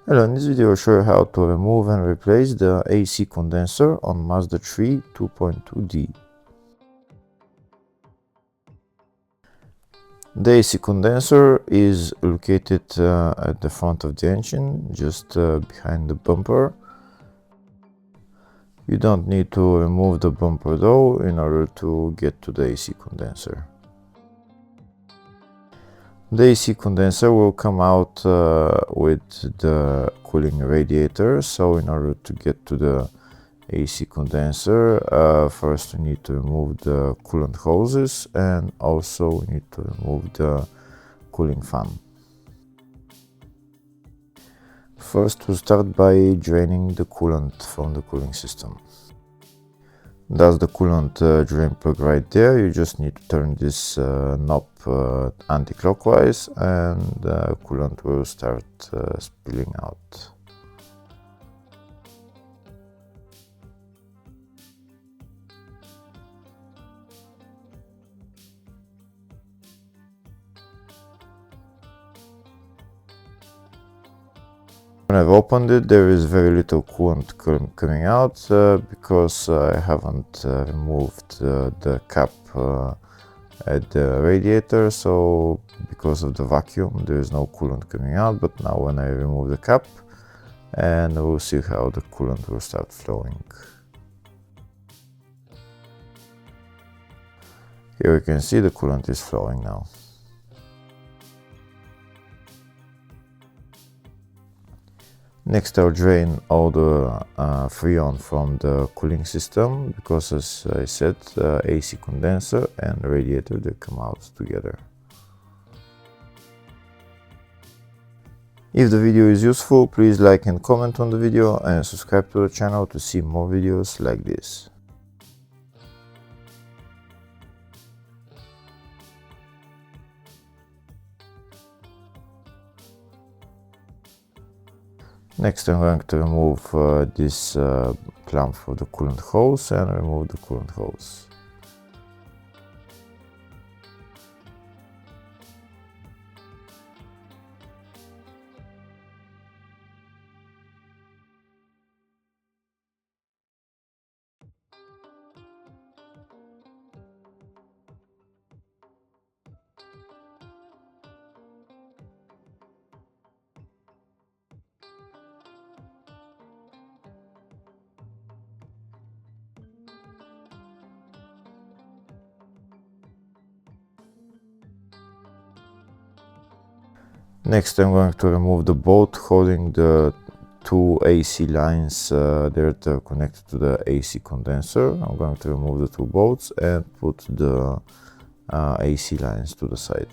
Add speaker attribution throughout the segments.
Speaker 1: Hello, in this video I'll show you how to remove and replace the AC condenser on Mazda 3 2.2D. The AC condenser is located at the front of the engine, just behind the bumper. You don't need to remove the bumper though in order to get to the AC condenser. The AC condenser will come out with the cooling radiator, so in order to get to the AC condenser, first we need to remove the coolant hoses and also we need to remove the cooling fan. First we'll start by draining the coolant from the cooling system. That's the coolant drain plug right there. You just need to turn this knob anti-clockwise and the coolant will start spilling out. When I've opened it, there is very little coolant coming out because I haven't removed the cap at the radiator, so because of the vacuum there is no coolant coming out. But now when I remove the cap, and we'll see how the coolant will start flowing. Here you can see the coolant is flowing now. Next I'll drain all the freon from the cooling system because, as I said, AC condenser and radiator, they come out together. If the video is useful, please like and comment on the video and subscribe to the channel to see more videos like this. Next I'm going to remove this clamp for the coolant hose and remove the coolant hose. Next I'm going to remove the bolt holding the two AC lines that are connected to the AC condenser. I'm going to remove the two bolts and put the AC lines to the side.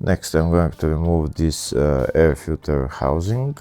Speaker 1: Next I'm going to remove this air filter housing.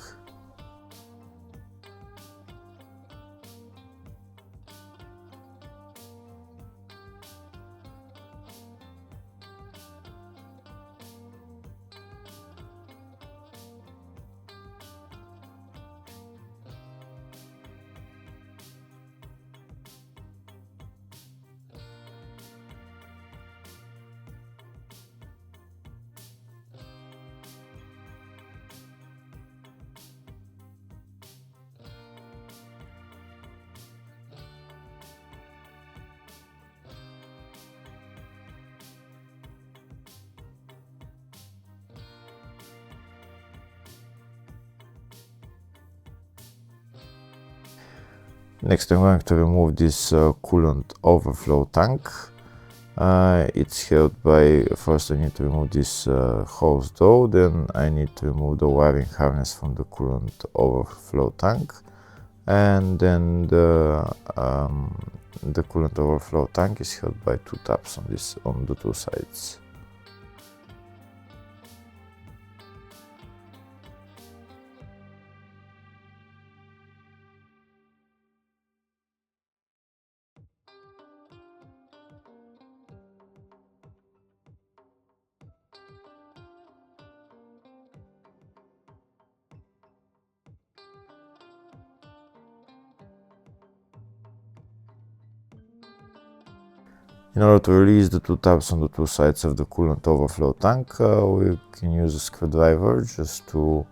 Speaker 1: Next I'm going to remove this coolant overflow tank. It's held by, first I need to remove this hose though, then I need to remove the wiring harness from the coolant overflow tank, and then the coolant overflow tank is held by two tabs on the two sides. In order to release the two tabs on the two sides of the coolant overflow tank, we can use a screwdriver just to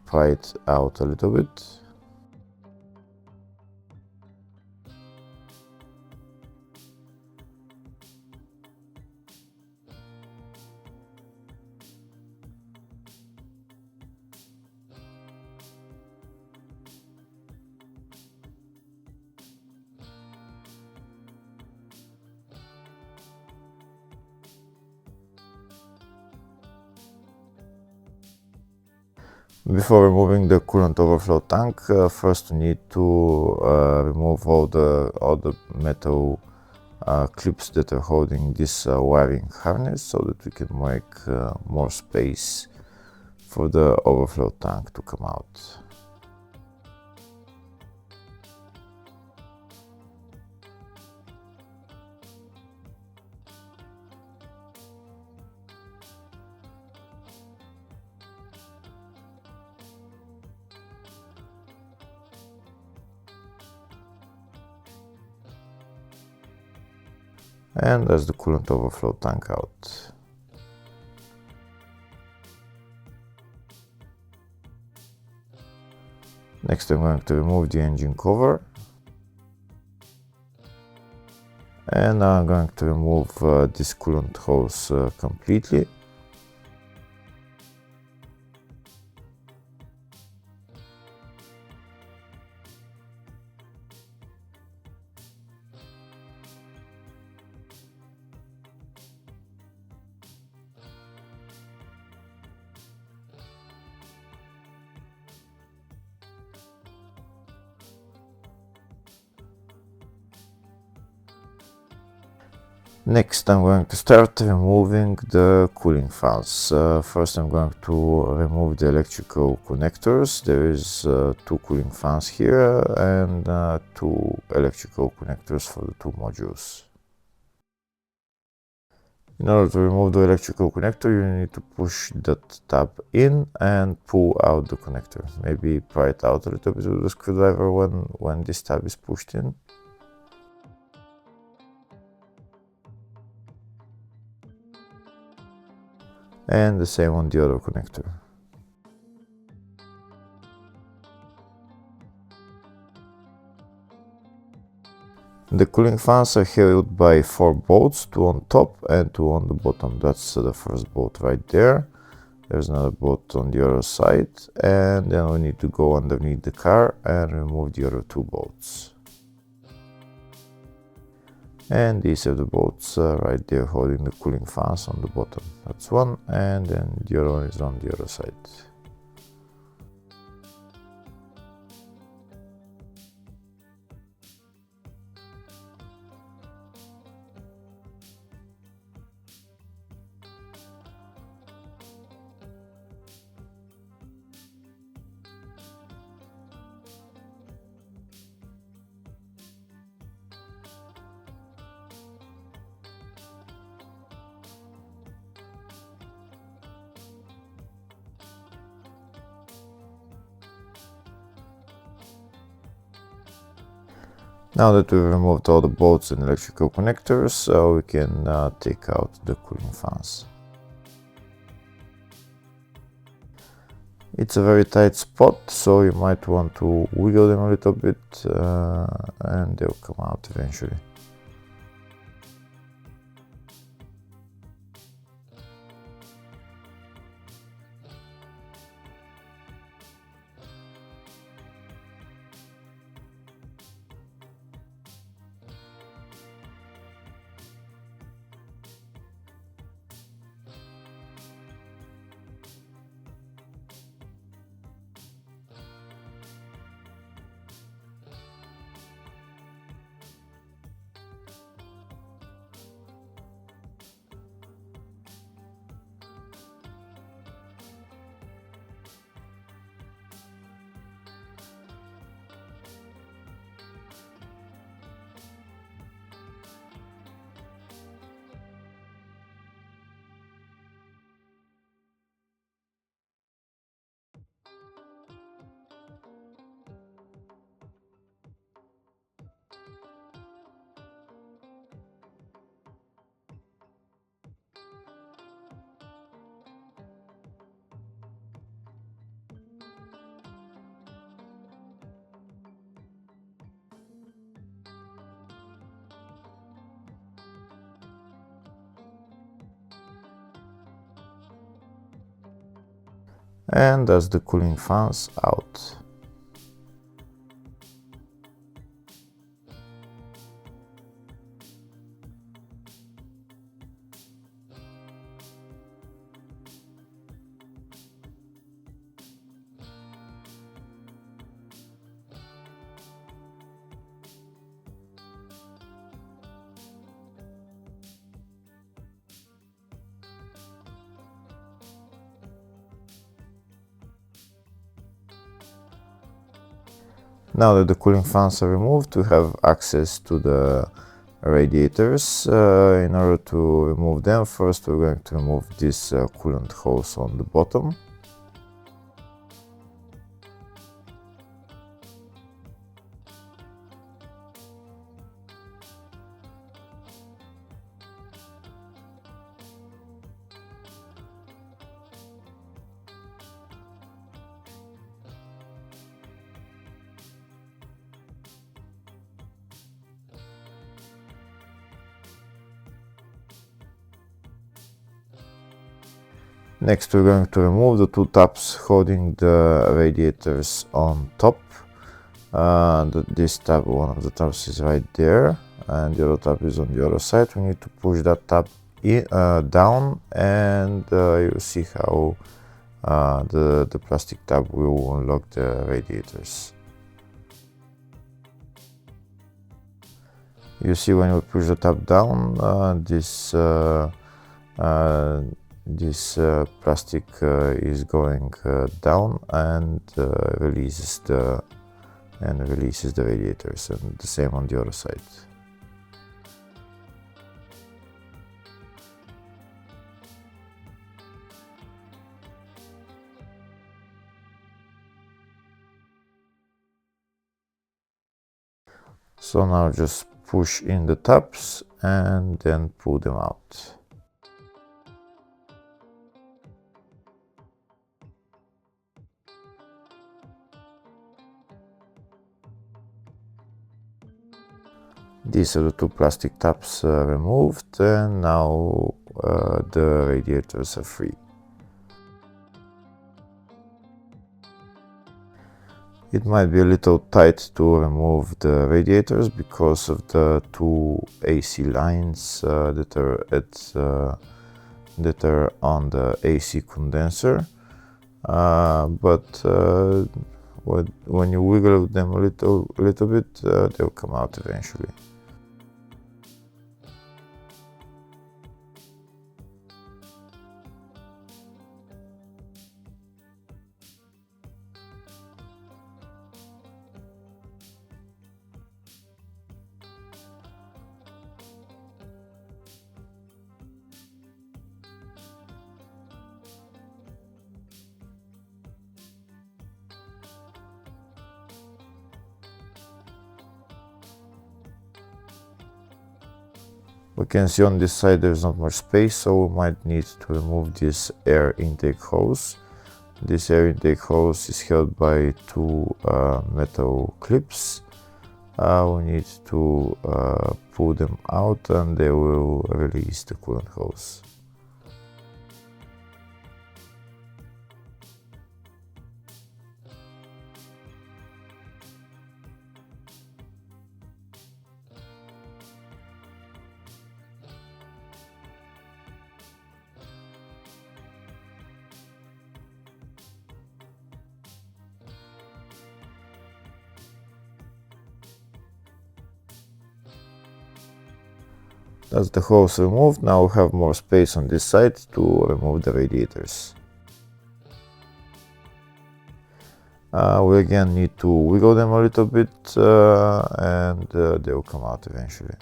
Speaker 1: pry it out a little bit. Before removing the coolant overflow tank, first we need to remove all the metal clips that are holding this wiring harness, so that we can make more space for the overflow tank to come out. And that's the coolant overflow tank out. Next I'm going to remove the engine cover. And now I'm going to remove this coolant hose completely. Next I'm going to start removing the cooling fans. First I'm going to remove the electrical connectors. There is two cooling fans here and two electrical connectors for the two modules. In order to remove the electrical connector, you need to push that tab in and pull out the connector. Maybe pry it out a little bit with the screwdriver when this tab is pushed in. And the same on the other connector. The cooling fans are held by 4 bolts, 2 on top and 2 on the bottom. That's the first bolt right there. There's another bolt on the other side, and then we need to go underneath the car and remove the other 2 bolts. And these are the bolts right there holding the cooling fans on the bottom. That's one, and then the other one is on the other side. Now that we've removed all the bolts and electrical connectors, we can take out the cooling fans. It's a very tight spot, so you might want to wiggle them a little bit and they'll come out eventually. and that's the cooling fans out. Now that the cooling fans are removed, we have access to the radiators. In order to remove them, first we're going to remove this coolant hose on the bottom. Next we're going to remove the two tabs holding the radiators on top. This tab, one of the tabs is right there, and the other tab is on the other side. We need to push that tab down, and you'll see how the plastic tab will unlock the radiators. You see when you push the tab down, this plastic is going down and releases the radiators, and the same on the other side. So now just push in the tabs and then pull them out. These are the two plastic tabs removed, and now the radiators are free. It might be a little tight to remove the radiators because of the two AC lines that are on the AC condenser, but when you wiggle them a little bit, they'll come out eventually. We can see on this side there's not much space, so we might need to remove this air intake hose. This air intake hose is held by two metal clips. We need to pull them out, and they will release the coolant hose. That's the hose removed. Now we have more space on this side to remove the radiators. We again need to wiggle them a little bit, and they will come out eventually.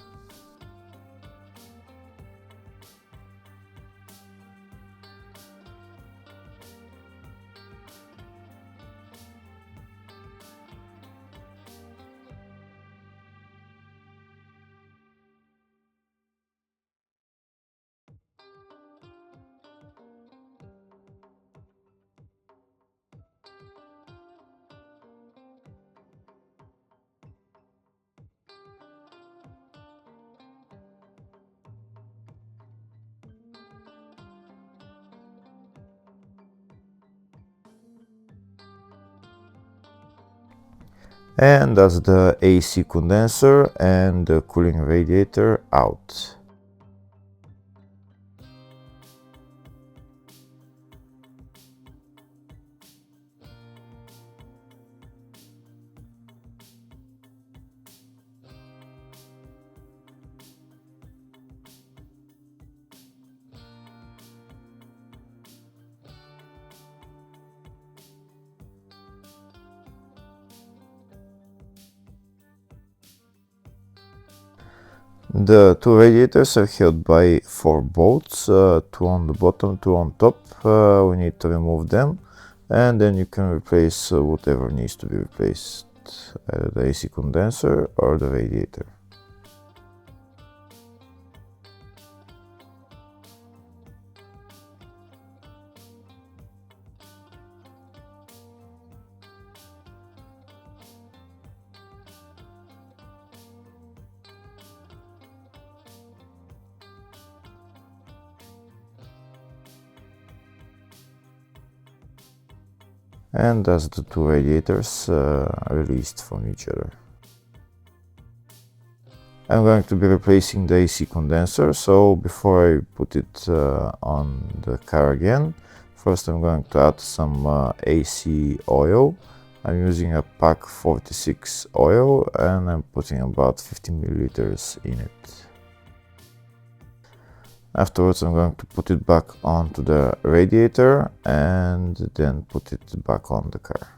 Speaker 1: And that's the AC condenser and the cooling radiator out. The two radiators are held by 4 bolts, 2 on the bottom, 2 on top. We need to remove them, and then you can replace whatever needs to be replaced, either the AC condenser or the radiator. And that's the two radiators released from each other. I'm going to be replacing the AC condenser, so before I put it on the car again, first I'm going to add some AC oil. I'm using a pack 46 oil and I'm putting about 50 milliliters in it. Afterwards I'm going to put it back onto the radiator and then put it back on the car.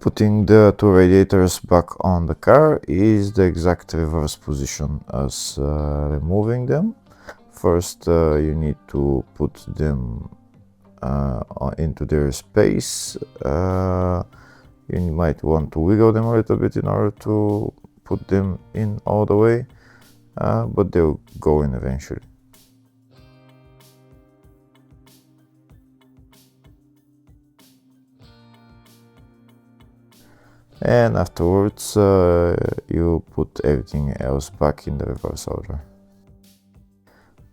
Speaker 1: Putting the two radiators back on the car is the exact reverse position as removing them. First you need to put them into their space. You might want to wiggle them a little bit in order to put them in all the way, but they'll go in eventually. And afterwards you put everything else back in the reverse order.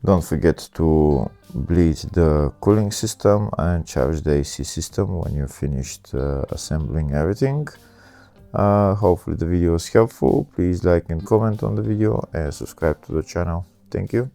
Speaker 1: Don't forget to bleed the cooling system and charge the AC system when you're finished assembling everything. Hopefully the video was helpful. Please like and comment on the video and subscribe to the channel. Thank you.